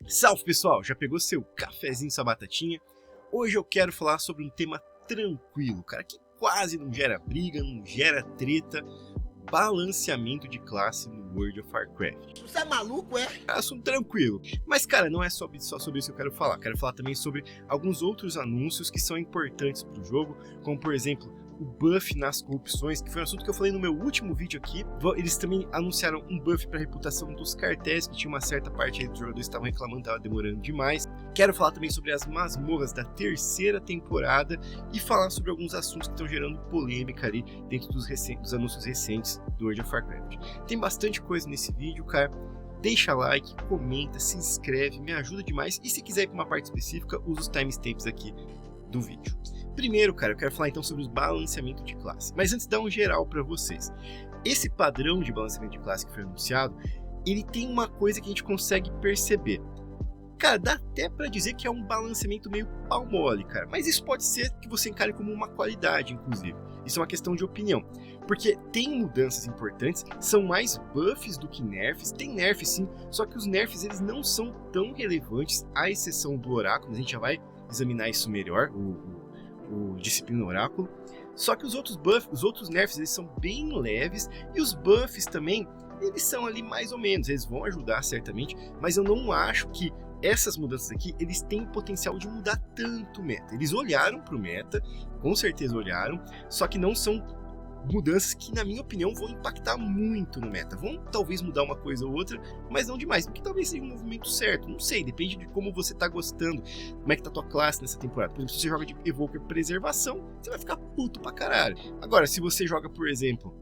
Salve pessoal, já pegou seu cafezinho, sua batatinha? Hoje eu quero falar sobre um tema tranquilo, cara, que quase não gera briga, não gera treta, balanceamento de classe no World of Warcraft. Você é maluco, é? Assunto tranquilo, mas cara, não é só sobre isso que eu quero falar também sobre alguns outros anúncios que são importantes para o jogo, como por exemplo, o buff nas corrupções, que foi um assunto que eu falei no meu último vídeo aqui. Eles também anunciaram um buff para a reputação dos cartéis, que tinha uma certa parte aí dos jogadores que estavam reclamando, estava demorando demais. Quero falar também sobre as masmorras da terceira temporada e falar sobre alguns assuntos que estão gerando polêmica ali dentro dos anúncios recentes do World of Warcraft. Tem bastante coisa nesse vídeo, cara. Deixa like, comenta, se inscreve, me ajuda demais. E se quiser ir para uma parte específica, usa os timestamps aqui do vídeo. Primeiro, cara, eu quero falar então sobre os balanceamento de classe. Mas antes, dar um geral para vocês. Esse padrão de balanceamento de classe que foi anunciado, ele tem uma coisa que a gente consegue perceber. Cara, dá até para dizer que é um balanceamento meio pau mole, cara. Mas isso pode ser que você encare como uma qualidade, inclusive. Isso é uma questão de opinião. Porque tem mudanças importantes, são mais buffs do que nerfs. Tem nerfs sim, só que os nerfs eles não são tão relevantes, à exceção do Oráculo. A gente já vai examinar isso melhor, o Disciplina Oráculo. Só que os outros nerfs, eles são bem leves. E os buffs também, eles são ali mais ou menos. Eles vão ajudar certamente, mas eu não acho que essas mudanças aqui, eles têm potencial de mudar tanto o meta. Eles olharam para o meta, com certeza olharam, só que não são mudanças que, na minha opinião, vão impactar muito no meta. Vão talvez mudar uma coisa ou outra, mas não demais, porque talvez seja um movimento certo. Não sei, depende de como você tá gostando, como é que tá a tua classe nessa temporada. Por exemplo, se você joga de Evoker Preservação, você vai ficar puto pra caralho. Agora, se você joga, por exemplo,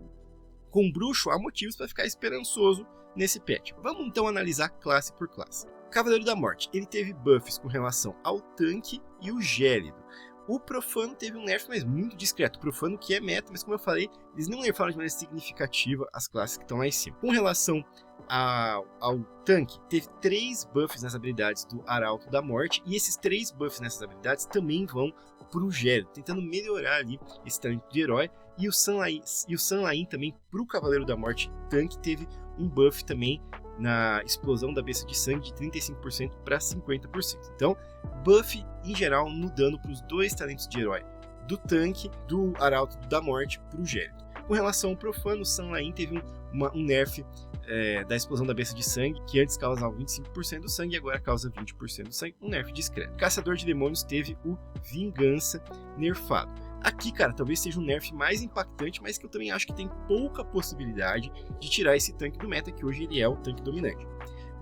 com Bruxo, há motivos para ficar esperançoso nesse patch. Vamos então analisar classe por classe. Cavaleiro da Morte, ele teve buffs com relação ao tanque e o gélido. O Profano teve um nerf, mas muito discreto. O Profano que é meta, mas como eu falei, eles não nerfaram de maneira significativa as classes que estão lá em cima. Com relação ao tanque, teve 3 buffs nas habilidades do Arauto da Morte, e esses 3 buffs nessas habilidades também vão pro Gélido, tentando melhorar ali esse talento de herói. E o Sanlain também, pro Cavaleiro da Morte tanque, teve um buff também na explosão da besta de sangue de 35% para 50%. Então, buff em geral no dano para os 2 talentos de herói do tanque, do Arauto da Morte para o Gélido. Com relação ao Profano, o Sanlain teve um nerf da explosão da besta de sangue, que antes causava 25% do sangue e agora causa 20% do sangue, um nerf discreto. Caçador de Demônios teve o Vingança nerfado. Aqui, cara, talvez seja um nerf mais impactante, mas que eu também acho que tem pouca possibilidade de tirar esse tanque do meta, que hoje ele é o tanque dominante.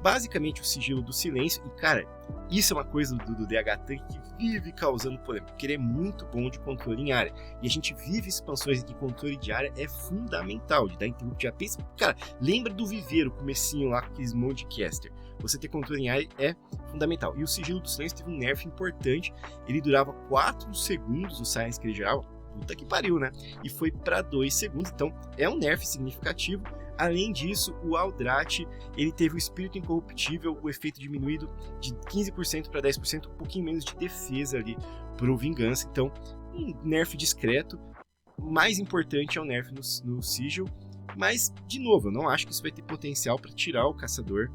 Basicamente, o Sigilo do Silêncio, e cara, isso é uma coisa do DH Tank que vive causando polêmica, porque ele é muito bom de controle em área, e a gente vive expansões em que controle de área é fundamental, de dar interrupt de AP. Cara, lembra do Viveiro, comecinho lá com aqueles monte de caster. Você ter controle em área é fundamental. E o Sigilo do Silêncio teve um nerf importante, ele durava 4 segundos o silence que ele gerava, puta que pariu, né? E foi para 2 segundos, então é um nerf significativo. Além disso, o Aldrate, ele teve o Espírito Incorruptível, o efeito diminuído de 15% para 10%, um pouquinho menos de defesa ali pro Vingança. Então, um nerf discreto. Mais importante é o nerf no Sigil, mas, de novo, eu não acho que isso vai ter potencial para tirar o Caçador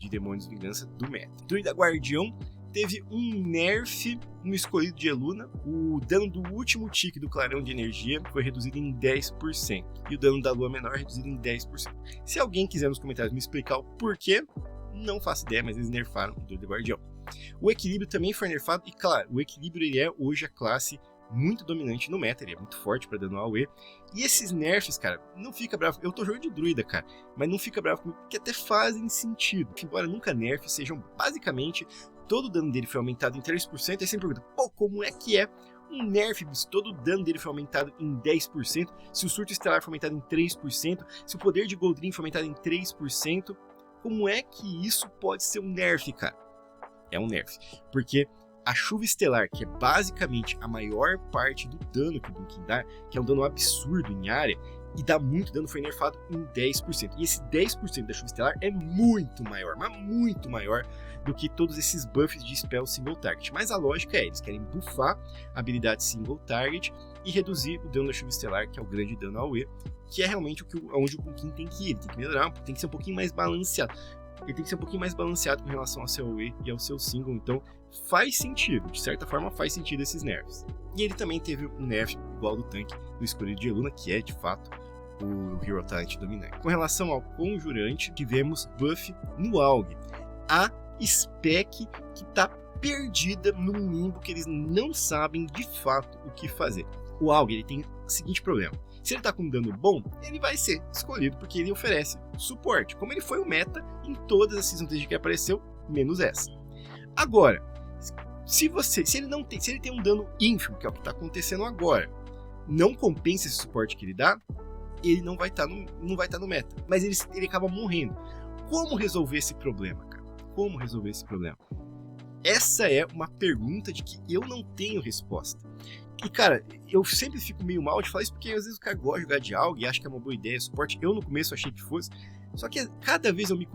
de Demônios Vingança do meta. Druida Guardião teve um nerf no escolhido de Eluna. O dano do último tique do Clarão de Energia foi reduzido em 10%. E o dano da Lua Menor reduzido em 10%. Se alguém quiser nos comentários me explicar o porquê, não faço ideia, mas eles nerfaram o Druida Guardião. O Equilíbrio também foi nerfado. E claro, o Equilíbrio ele é hoje a classe muito dominante no meta, ele é muito forte pra dano AoE. E esses nerfs, cara, não fica bravo. Eu tô jogando de druida, cara, mas não fica bravo comigo, porque até fazem sentido. Embora nunca nerfs sejam basicamente todo o dano dele foi aumentado em 3%, aí você pergunta, pô, como é que é um nerf se todo o dano dele foi aumentado em 10%, se o surto estelar foi aumentado em 3%, se o poder de Goldrin foi aumentado em 3%, como é que isso pode ser um nerf, cara? É um nerf, porque a chuva estelar, que é basicamente a maior parte do dano que o Dunkin dá, que é um dano absurdo em área, e dá muito dano, foi nerfado em 10%. E esse 10% da chuva estelar é muito maior, mas muito maior do que todos esses buffs de spell single target. Mas a lógica é, eles querem buffar a habilidade single target e reduzir o dano da chuva estelar, que é o grande dano AoE, que é realmente onde o Dunkin tem que ir, ele tem que melhorar, tem que ser um pouquinho mais balanceado. ele tem que ser um pouquinho mais balanceado com relação ao seu AoE e ao seu single, então faz sentido, de certa forma faz sentido esses nerfs. E ele também teve um nerf igual do tanque do Escolhido de Eluna, que é de fato o Hero Talent dominante. Com relação ao Conjurante, tivemos buff no AUG, a spec que tá perdida num limbo que eles não sabem de fato o que fazer. O AUG ele tem o seguinte problema: se ele tá com dano bom, ele vai ser escolhido porque ele oferece suporte, como ele foi o meta em todas as Season 3 que apareceu, menos essa. Agora, se ele tem um dano ínfimo, que é o que está acontecendo agora, não compensa esse suporte que ele dá, ele não vai estar no meta, mas ele acaba morrendo. Como resolver esse problema, cara? Como resolver esse problema? Essa é uma pergunta de que eu não tenho resposta. E, cara, eu sempre fico meio mal de falar isso, porque às vezes o cara gosta de jogar de algo e acha que é uma boa ideia suporte. Eu no começo achei que fosse, só que cada vez eu me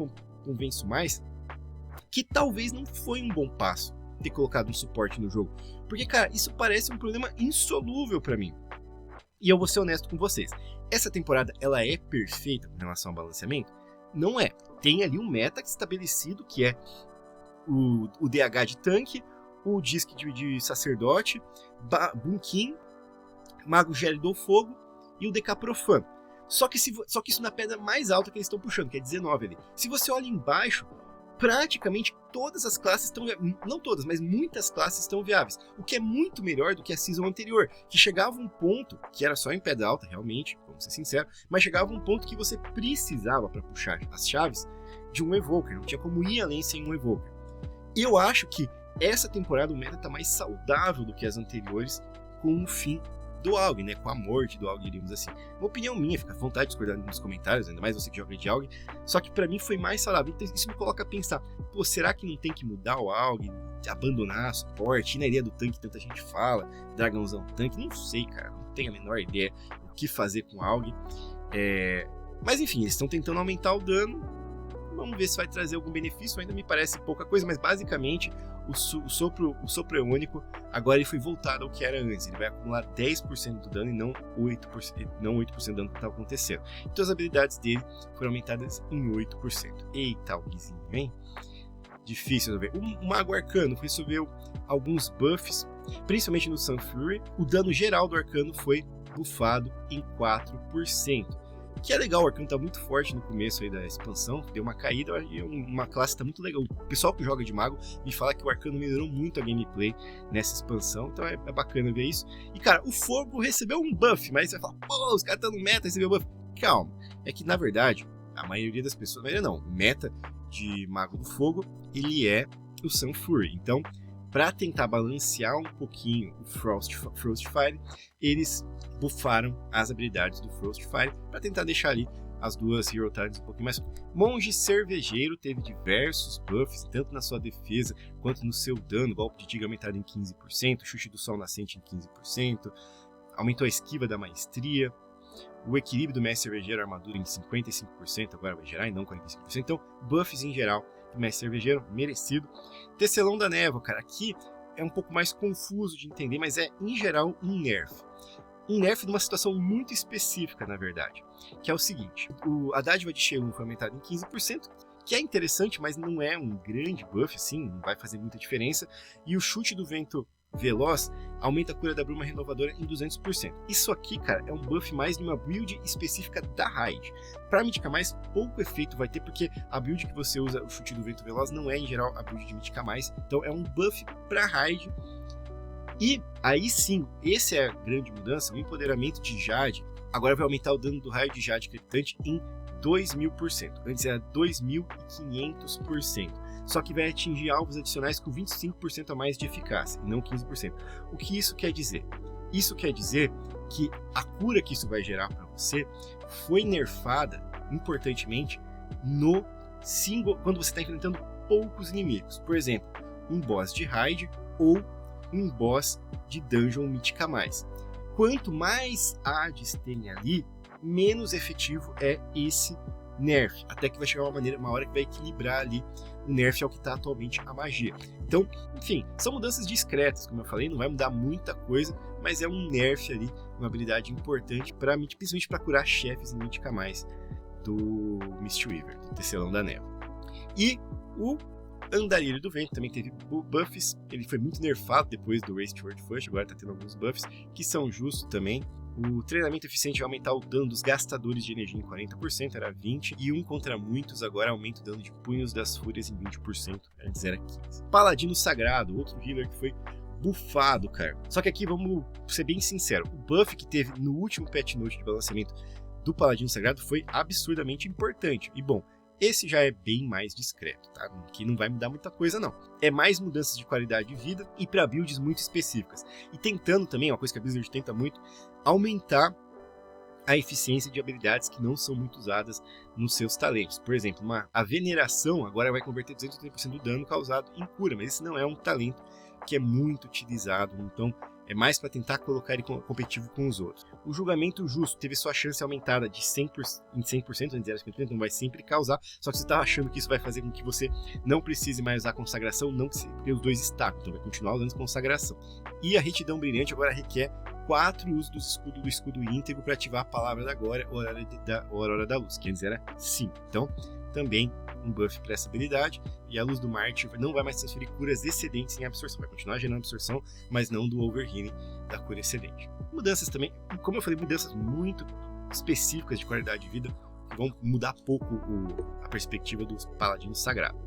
convenço mais que talvez não foi um bom passo ter colocado um suporte no jogo. Porque, cara, isso parece um problema insolúvel pra mim. E eu vou ser honesto com vocês. Essa temporada, ela é perfeita com relação ao balanceamento? Não é. Tem ali um meta estabelecido, que é o DH de tanque, o disque de sacerdote, Bunkin, Mago Gélio do Fogo e o DK Profano. Só que isso na pedra mais alta que eles estão puxando, que é 19 ali. Se você olha embaixo, praticamente todas as classes estão viáveis. Não todas, mas muitas classes estão viáveis. O que é muito melhor do que a season anterior, que chegava um ponto, que era só em pedra alta, realmente, vamos ser sinceros, mas chegava um ponto que você precisava para puxar as chaves de um Evoker. Não tinha como ir além sem um Evoker. Eu acho que essa temporada o meta está mais saudável do que as anteriores, com o fim do AUG, né? Com a morte do AUG, diríamos assim. Uma opinião minha, fica à vontade de discordar nos comentários, ainda mais você que joga de AUG. Só que pra mim foi mais saudável. Então isso me coloca a pensar, pô, será que não tem que mudar o AUG, abandonar suporte, ir na ideia do tanque que tanta gente fala, dragãozão tanque? Não sei, cara, não tenho a menor ideia o que fazer com o AUG. Mas enfim, eles estão tentando aumentar o dano. Vamos ver se vai trazer algum benefício, ainda me parece pouca coisa, mas basicamente o sopro eônico agora ele foi voltado ao que era antes. Ele vai acumular 10% do dano e não 8% do dano que estava acontecendo. Então as habilidades dele foram aumentadas em 8%. Eita, o guizinho, hein? Difícil de ver. O Mago Arcano recebeu alguns buffs, principalmente no Sun Fury. O dano geral do Arcano foi buffado em 4%. Que é legal, o Arcano tá muito forte no começo aí da expansão, deu uma caída e uma classe tá muito legal. O pessoal que joga de mago me fala que o Arcano melhorou muito a gameplay nessa expansão, então é bacana ver isso. E cara, o Fogo recebeu um buff, mas você vai falar, pô, os caras estão no meta, recebeu buff. Calma, é que na verdade, a maioria das pessoas, o meta de Mago do Fogo, ele é o Sun Fury. Então, para tentar balancear um pouquinho o Frostfire, eles buffaram as habilidades do Frostfire para tentar deixar ali as duas Hero Talents um pouquinho mais. Monge Cervejeiro teve diversos buffs, tanto na sua defesa quanto no seu dano. Golpe de Tiga aumentado em 15%, Chute do Sol Nascente em 15%, aumentou a esquiva da maestria, o equilíbrio do Mestre Cervejeiro, armadura em 55%, agora vai gerar e não 45%. Então, buffs em geral do Mestre Cervejeiro, merecido. Tecelão da Névoa, cara, aqui é um pouco mais confuso de entender, mas é em geral um nerf. Um nerf numa situação muito específica, na verdade, que é o seguinte: a dádiva de Sheilun foi aumentada em 15%, que é interessante, mas não é um grande buff, assim, não vai fazer muita diferença, e o chute do vento veloz aumenta a cura da bruma renovadora em 200%. Isso aqui, cara, é um buff mais numa build específica da raid. Para Mítica Mais, pouco efeito vai ter, porque a build que você usa, o chute do vento veloz, não é em geral a build de Mítica Mais, então é um buff para raid. E aí sim, essa é a grande mudança, o empoderamento de Jade agora vai aumentar o dano do raio de Jade critante em 2000%. Antes era 2500%. Só que vai atingir alvos adicionais com 25% a mais de eficácia, e não 15%. O que isso quer dizer? Isso quer dizer que a cura que isso vai gerar para você foi nerfada, importantemente, no single, quando você está enfrentando poucos inimigos. Por exemplo, um boss de raid ou um boss de Dungeon Mítica Mais. Quanto mais Hades tem ali, menos efetivo é esse nerf. Até que vai chegar uma hora que vai equilibrar ali o nerf ao que está atualmente a magia. Então, enfim, são mudanças discretas, como eu falei, não vai mudar muita coisa, mas é um nerf ali, uma habilidade importante, principalmente para curar chefes em Mítica Mais do Mistweaver, do Tecelão da Névoa. E o Andarilho do Vento também teve buffs, ele foi muito nerfado depois do Race Toward Fush, agora tá tendo alguns buffs que são justos também. O treinamento eficiente vai aumentar o dano dos gastadores de energia em 40%, era 20%, e um contra muitos agora aumenta o dano de punhos das fúrias em 20%, antes era 15%. Paladino Sagrado, outro healer que foi buffado, cara. Só que aqui vamos ser bem sincero, o buff que teve no último patch note de balanceamento do Paladino Sagrado foi absurdamente importante. E bom, esse já é bem mais discreto, tá? Que não vai mudar muita coisa, não. É mais mudanças de qualidade de vida e para builds muito específicas. E tentando também, uma coisa que a Blizzard tenta muito, aumentar a eficiência de habilidades que não são muito usadas nos seus talentos. Por exemplo, a veneração agora vai converter 230% do dano causado em cura, mas esse não é um talento que é muito utilizado, então é mais para tentar colocar ele competitivo com os outros. O julgamento justo teve sua chance aumentada de 100% em 100%, antes era 50%, então vai sempre causar, só que você está achando que isso vai fazer com que você não precise mais usar consagração, não porque os dois estacam, então vai continuar usando consagração. E a retidão brilhante agora requer 4 usos do escudo íntegro para ativar a palavra da glória, Aurora da Luz, que antes era 5. Então, também um buff para essa habilidade, e a Luz do Mártir não vai mais transferir curas excedentes em absorção, vai continuar gerando absorção, mas não do overhealing da cura excedente. Mudanças também, como eu falei, mudanças muito específicas de qualidade de vida, que vão mudar pouco a perspectiva dos paladinos sagrados.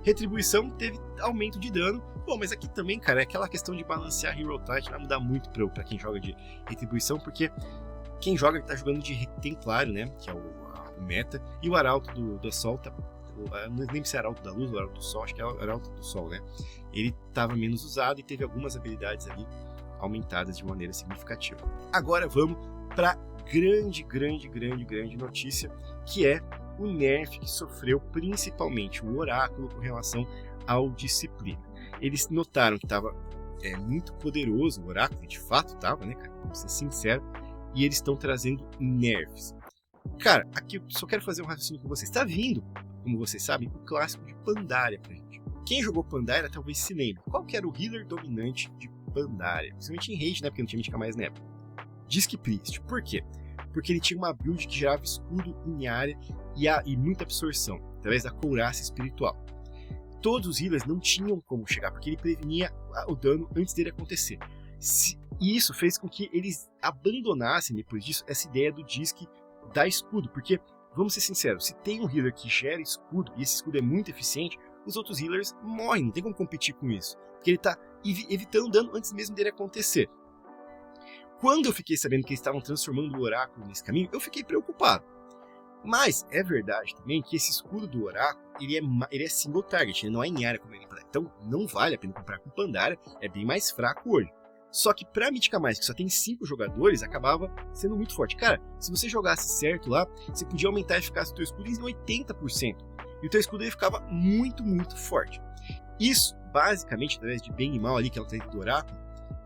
Retribuição teve aumento de dano, bom, mas aqui também, cara, é aquela questão de balancear Hero Tide, vai mudar muito para quem joga de retribuição, porque quem joga está jogando de Templário, né, que é o meta, e o Arauto do Sol tá, não lembro se é Arauto da Luz ou Arauto do Sol, acho que é Arauto do Sol, né? Ele estava menos usado e teve algumas habilidades ali aumentadas de maneira significativa. Agora vamos para grande notícia, que é o nerf que sofreu principalmente o Oráculo com relação ao Disciplina. Eles notaram que estava muito poderoso o Oráculo, de fato estava, né, cara? Vamos ser sincero, e eles estão trazendo nerfs. Cara, aqui eu só quero fazer um raciocínio com vocês. Está vindo, como vocês sabem, o clássico de Pandaria pra gente. Quem jogou Pandaria talvez se lembre. Qual que era o healer dominante de Pandaria? Principalmente em Rage, né? Porque não tinha Mítica mais na época. Disc Priest. Por quê? Porque ele tinha uma build que gerava escudo em área e muita absorção, através da couraça espiritual. Todos os healers não tinham como chegar, porque ele prevenia o dano antes dele acontecer. E isso fez com que eles abandonassem, depois disso, essa ideia do Disc dar escudo, porque, vamos ser sinceros, se tem um healer que gera escudo, e esse escudo é muito eficiente, os outros healers morrem, não tem como competir com isso, porque ele está evitando dano antes mesmo dele acontecer. Quando eu fiquei sabendo que eles estavam transformando o Oráculo nesse caminho, eu fiquei preocupado. Mas é verdade também que esse escudo do Oráculo, ele é single target, ele não é em área como ele é em Pandaria, então não vale a pena comprar com Pandaria, é bem mais fraco hoje. Só que pra Mítica Mais, que só tem 5 jogadores, acabava sendo muito forte. Cara, se você jogasse certo lá, você podia aumentar a eficácia do teu escudo em 80%. E o teu escudo ele ficava muito forte. Isso, basicamente, através de bem e mal ali, que é o talento do Oráculo,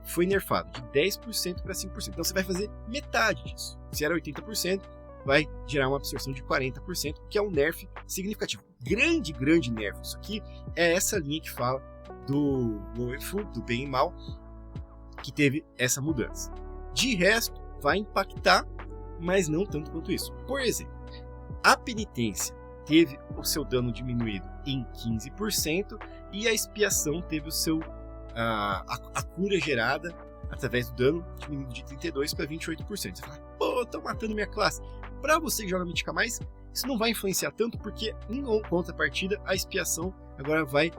foi nerfado de 10% para 5%. Então você vai fazer metade disso. Se era 80%, vai gerar uma absorção de 40%, que é um nerf significativo. Grande nerf. Isso aqui é essa linha que fala do Woeful, do bem e mal, que teve essa mudança. De resto, vai impactar, mas não tanto quanto isso. Por exemplo, a penitência teve o seu dano diminuído em 15% e a expiação teve o seu a cura gerada através do dano diminuído de 32% para 28%. Você fala, pô, tô matando minha classe. Para você que joga Mítica Mais, isso não vai influenciar tanto, porque em contrapartida a expiação agora vai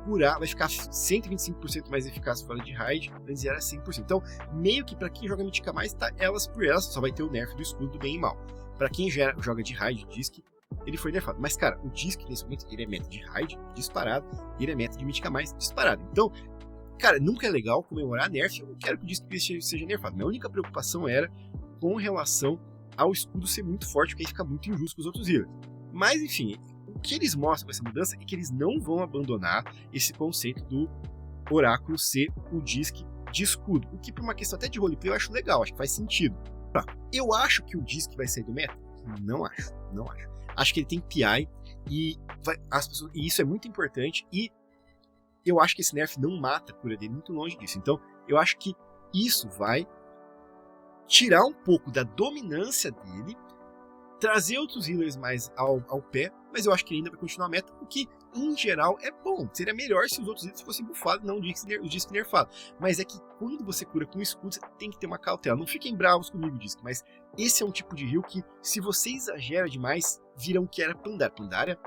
curar, vai ficar 125% mais eficaz fora de raid, antes era 100%. Então, meio que para quem joga Mítica Mais, tá elas por elas, só vai ter o nerf do escudo do bem e mal. Para quem joga de raid, Disc, ele foi nerfado. Mas, cara, o Disc, nesse momento, ele é meta de raid, disparado, e ele é meta de Mítica Mais, disparado. Então, cara, nunca é legal comemorar nerf, eu não quero que o Disc seja nerfado. Minha única preocupação era com relação ao escudo ser muito forte, porque aí fica muito injusto com os outros healers. Mas, enfim, o que eles mostram com essa mudança é que eles não vão abandonar esse conceito do Oráculo ser o Disc de escudo. O que, por uma questão até de roleplay, eu acho legal, acho que faz sentido. Eu acho que o Disc vai sair do meta? Não acho. Acho que ele tem PI e isso é muito importante, e eu acho que esse nerf não mata a cura dele, muito longe disso. Então, eu acho que isso vai tirar um pouco da dominância dele trazer outros healers mais ao pé, mas eu acho que ele ainda vai continuar a meta, o que, em geral, é bom. Seria melhor se os outros healers fossem bufados, não o Disc nerfado. Mas é que quando você cura com escudo, você tem que ter uma cautela. Não fiquem bravos comigo, Disc, mas esse é um tipo de heal que, se você exagera demais, viram que era Pandaria. Pandaria,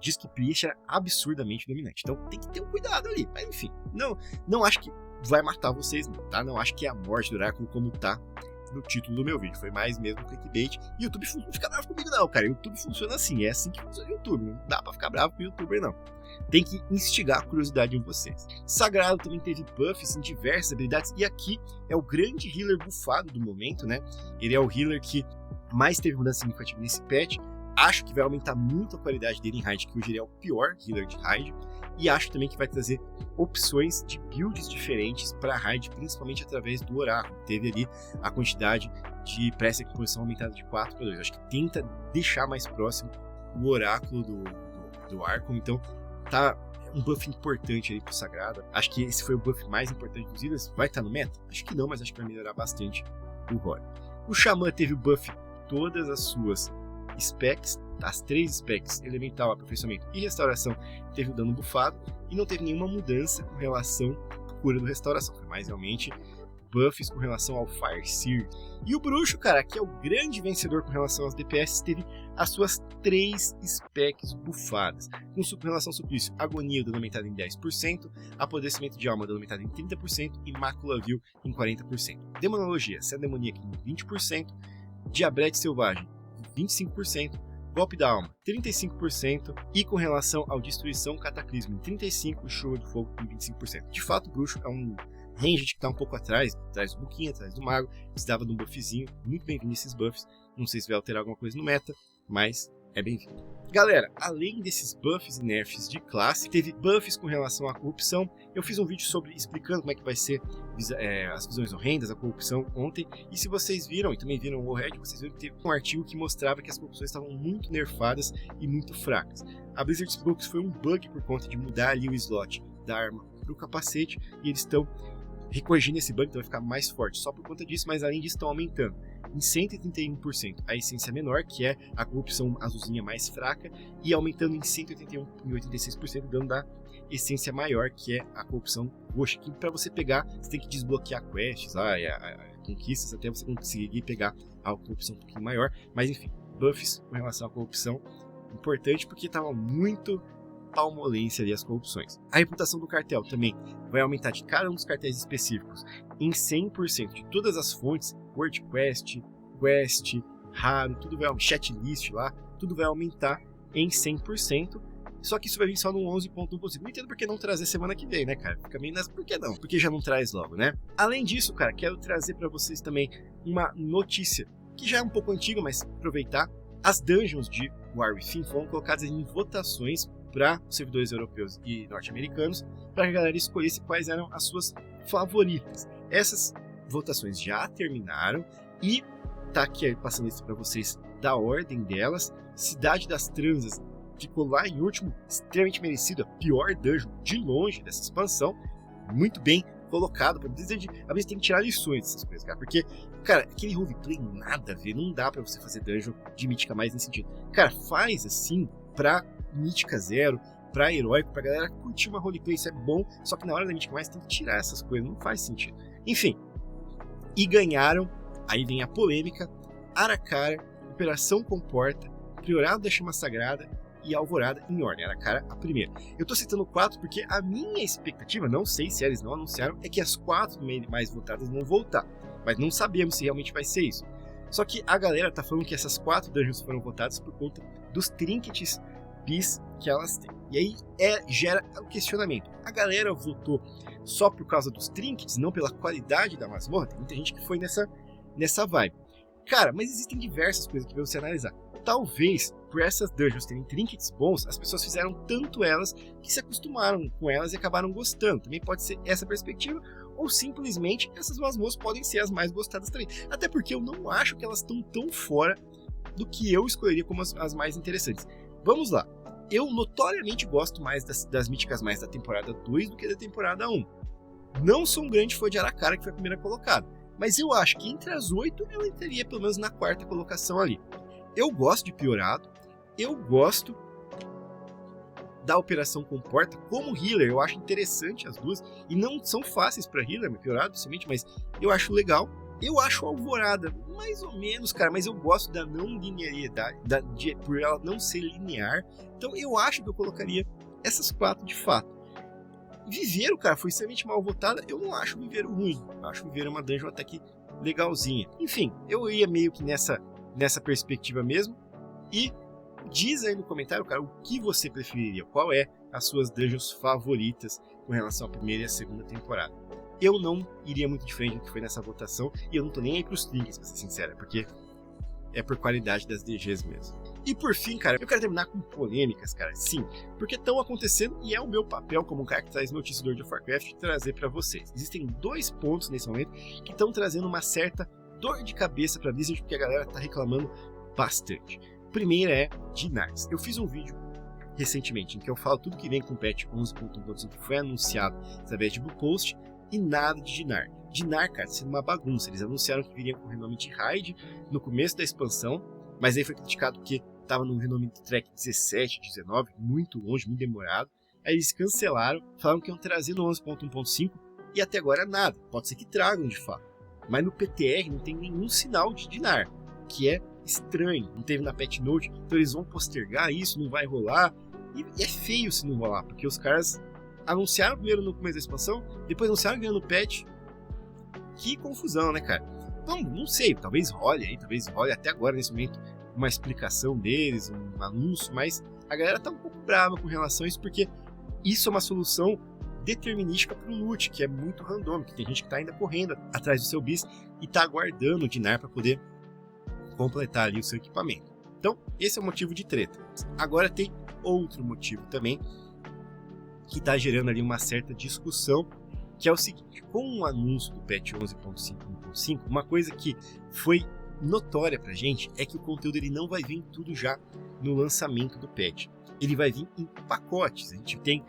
Disc Priest era absurdamente dominante. Então tem que ter um cuidado ali. Mas enfim, não acho que vai matar vocês, não, tá? Não acho que é a morte do Oráculo como tá no título do meu vídeo. Foi mais mesmo clickbait. E o YouTube não fica bravo comigo não, cara. O YouTube funciona assim. É assim que funciona o YouTube. Não dá pra ficar bravo com o YouTuber, não. Tem que instigar a curiosidade em vocês. Sagrado também teve buffs em diversas habilidades. E aqui é o grande healer buffado do momento, né? Ele é o healer que mais teve mudança significativa nesse patch. Acho que vai aumentar muito a qualidade dele em raid, que hoje ele é o pior healer de raid. E acho também que vai trazer opções de builds diferentes para raid, principalmente através do Oráculo. Teve ali a quantidade de pressa de posição aumentada de 4 para 2. Acho que tenta deixar mais próximo o Oráculo do Archon. Então tá um buff importante aí pro Sagrado. Acho que esse foi o buff mais importante dos healers. Vai estar no meta? Acho que não, mas acho que vai melhorar bastante o Rory. O Xamã teve o buff todas as suas specs, as 3 specs, elemental, aperfeiçoamento e restauração, teve o dano buffado e não teve nenhuma mudança com relação à cura do restauração, foi mais realmente buffs com relação ao Fire Seer. E o Bruxo, cara, que é o grande vencedor com relação aos DPS, teve as suas 3 specs buffadas, com relação ao suplício, agonia dano aumentado em 10%, apodrecimento de alma dano aumentado em 30% e mácula vil em 40%. Demonologia, sendo demoníaca em 20%, diabrete selvagem 25%, golpe da alma 35% e com relação ao destruição cataclismo em 35% e chuva de fogo em 25%. De fato, o bruxo é um ranged que está um pouco atrás do Buquinha, atrás do mago, precisava de um buffzinho, muito bem-vindo esses buffs, não sei se vai alterar alguma coisa no meta, mas é bem-vindo. Galera, além desses buffs e nerfs de classe, teve buffs com relação à corrupção. Eu fiz um vídeo explicando como é que vai ser as visões horrendas, a corrupção ontem. E se vocês viram, e também viram o Warhead, vocês viram que teve um artigo que mostrava que as corrupções estavam muito nerfadas e muito fracas. A Blizzard explicou que isso foi um bug por conta de mudar ali o slot da arma para o capacete. E eles estão recorrigindo esse bug, então vai ficar mais forte só por conta disso, mas além disso estão aumentando em 131% a essência menor, que é a corrupção azulzinha mais fraca, e aumentando em 181 e 86% o dano da essência maior, que é a corrupção roxa, que para você pegar, você tem que desbloquear quests, conquistas, até você conseguir pegar a corrupção um pouquinho maior, mas enfim, buffs com relação à corrupção, importante porque estava muito palmolência ali as corrupções. A reputação do cartel também vai aumentar de cada um dos cartéis específicos em 100% de todas as fontes, WordQuest, Quest, Raro, tudo vai chatlist lá, tudo vai aumentar em 100%. Só que isso vai vir só no 11.1%. Não entendo por que não trazer semana que vem, né, cara? Fica meio nessa, por que não? Porque já não traz logo, né? Além disso, cara, quero trazer para vocês também uma notícia que já é um pouco antiga, mas aproveitar. As dungeons de War Within foram colocadas em votações para os servidores europeus e norte-americanos, para que a galera escolhesse quais eram as suas favoritas. Essas votações já terminaram e tá aqui passando isso para vocês da ordem delas. Cidade das Transas ficou lá em último, extremamente merecido, a pior dungeon de longe dessa expansão, muito bem colocado. A Blizzard tem que tirar lições dessas coisas, cara, porque, cara, aquele roleplay nada a ver, não dá pra você fazer dungeon de mítica mais nesse sentido. Cara, faz assim pra mítica 0, pra heróico, pra galera curtir uma roleplay, isso é bom, só que na hora da mítica mais tem que tirar essas coisas, não faz sentido. Enfim, e ganharam, aí vem a polêmica, Aracara, Operação Comporta, Priorado da Chama Sagrada e Alvorada em ordem. Aracara a primeira. Eu tô citando 4 porque a minha expectativa, não sei se eles não anunciaram, é que as 4 mais votadas vão voltar, mas não sabemos se realmente vai ser isso. Só que a galera tá falando que essas 4 dungeons foram votadas por conta dos trinkets bis que elas têm. E aí gera o questionamento. A galera votou só por causa dos trinkets, não pela qualidade da masmorra? Tem muita gente que foi nessa vibe. Cara, mas existem diversas coisas que você analisar. Talvez, por essas dungeons terem trinkets bons, as pessoas fizeram tanto elas que se acostumaram com elas e acabaram gostando. Também pode ser essa perspectiva, ou simplesmente essas masmorras podem ser as mais gostadas também. Até porque eu não acho que elas estão tão fora do que eu escolheria como as mais interessantes. Vamos lá. Eu notoriamente gosto mais das míticas mais da temporada 2 do que da temporada 1. Não sou um grande fã de Aracara, que foi a primeira colocada. Mas eu acho que entre as 8 ela entraria pelo menos na 4ª colocação ali. Eu gosto de piorado, eu gosto da operação comporta como healer, eu acho interessante as duas, e não são fáceis para healer, piorado, somente, mas eu acho legal. Eu acho Alvorada mais ou menos, cara, mas eu gosto da não linearidade, por ela não ser linear, então eu acho que eu colocaria essas 4 de fato. Viveiro, cara, foi extremamente mal votada, eu não acho o Viveiro ruim, eu acho o Viveiro uma dungeon até que legalzinha. Enfim, eu ia meio que nessa perspectiva mesmo, e diz aí no comentário, cara, o que você preferiria, qual é as suas dungeons favoritas com relação à primeira e a segunda temporada. Eu não iria muito diferente do que foi nessa votação, e eu não tô nem aí pros triggers, pra ser sincero, porque é por qualidade das DGs mesmo. E por fim, cara, eu quero terminar com polêmicas, cara, sim, porque estão acontecendo e é o meu papel como um cara que traz notícias do World of Warcraft trazer pra vocês. Existem 2 pontos nesse momento que estão trazendo uma certa dor de cabeça pra Blizzard, porque a galera tá reclamando bastante. Primeira é Dinars. Eu fiz um vídeo recentemente em que eu falo tudo que vem com o patch 11.1.5 que foi anunciado através de Blue Post e nada de Dinar. Dinar, cara, sendo uma bagunça. Eles anunciaram que viriam com o renome de Raid no começo da expansão, mas aí foi criticado porque estava no renome de track 17, 19, muito longe, muito demorado. Aí eles cancelaram, falaram que iam trazer no 11.1.5 e até agora nada. Pode ser que tragam de fato, mas no PTR não tem nenhum sinal de Dinar, que é estranho, não teve na patch note, então eles vão postergar isso, não vai rolar, e é feio se não rolar, porque os caras anunciaram primeiro no começo da expansão, depois anunciaram ganhando patch. Que confusão, né, cara? Então, não sei, talvez role até agora, nesse momento, uma explicação deles, um anúncio, mas a galera tá um pouco brava com relação a isso, porque isso é uma solução determinística pro loot, que é muito randômico, tem gente que tá ainda correndo atrás do seu bis e tá aguardando o Dinar para poder completar ali o seu equipamento. Então, esse é o motivo de treta. Agora tem outro motivo também que está gerando ali uma certa discussão, que é o seguinte: com o anúncio do patch 11.5.5, uma coisa que foi notória pra gente é que o conteúdo ele não vai vir tudo já no lançamento do patch. Ele vai vir em pacotes. A gente tem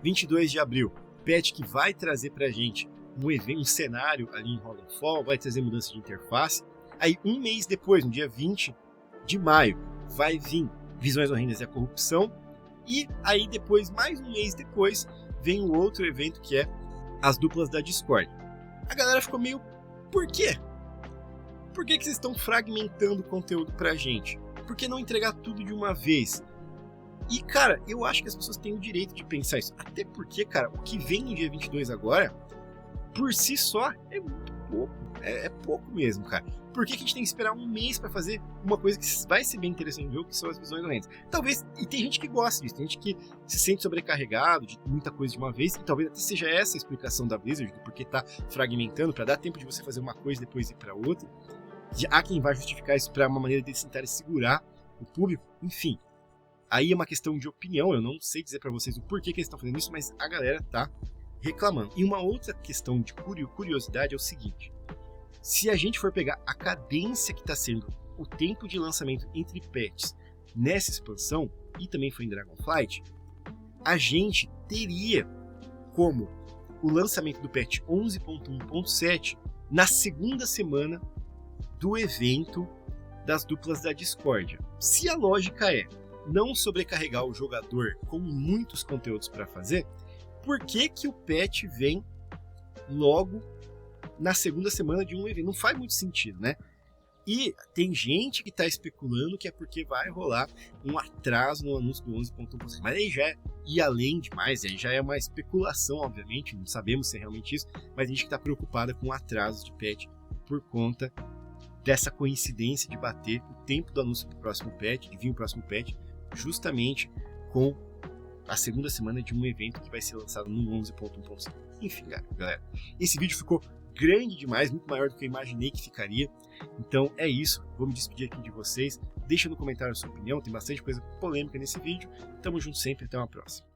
22 de abril, patch que vai trazer pra gente um cenário ali em Hollow, vai trazer mudança de interface. Aí um mês depois, no dia 20 de maio, vai vir Visões Horrendas e a Corrupção. E aí depois, mais um mês depois, vem o outro evento que é as duplas da Discord. A galera ficou meio, por quê? Por que vocês estão fragmentando o conteúdo pra gente? Por que não entregar tudo de uma vez? E cara, eu acho que as pessoas têm o direito de pensar isso. Até porque, cara, o que vem no dia 22 agora, por si só, é muito pouco. É pouco mesmo, cara. Por que a gente tem que esperar um mês pra fazer uma coisa que vai ser bem interessante no jogo, que são as Visões Horrendas? Talvez, e tem gente que gosta disso, tem gente que se sente sobrecarregado de muita coisa de uma vez, e talvez até seja essa a explicação da Blizzard, do porquê tá fragmentando, pra dar tempo de você fazer uma coisa e depois ir pra outra. Há quem vai justificar isso pra uma maneira de tentar segurar o público, enfim. Aí é uma questão de opinião, eu não sei dizer pra vocês o porquê que eles estão fazendo isso, mas a galera tá reclamando. E uma outra questão de curiosidade é o seguinte: se a gente for pegar a cadência que está sendo o tempo de lançamento entre patches nessa expansão, e também foi em Dragonflight, a gente teria como o lançamento do patch 11.1.7 na segunda semana do evento das duplas da Discórdia. Se a lógica é não sobrecarregar o jogador com muitos conteúdos para fazer, por que que o patch vem logo na segunda semana de um evento? Não faz muito sentido, né? E tem gente que tá especulando que é porque vai rolar um atraso no anúncio do 11.1. Mas aí já ir além demais, aí já é uma especulação, obviamente, não sabemos se é realmente isso, mas a gente que tá preocupada com o atraso de patch por conta dessa coincidência de bater o tempo do anúncio do próximo patch, de vir o próximo patch, justamente com a segunda semana de um evento que vai ser lançado no 11.1.5. Enfim, galera, esse vídeo ficou grande demais, muito maior do que eu imaginei que ficaria. Então é isso, vou me despedir aqui de vocês. Deixa no comentário a sua opinião, tem bastante coisa polêmica nesse vídeo. Tamo junto sempre, até uma próxima.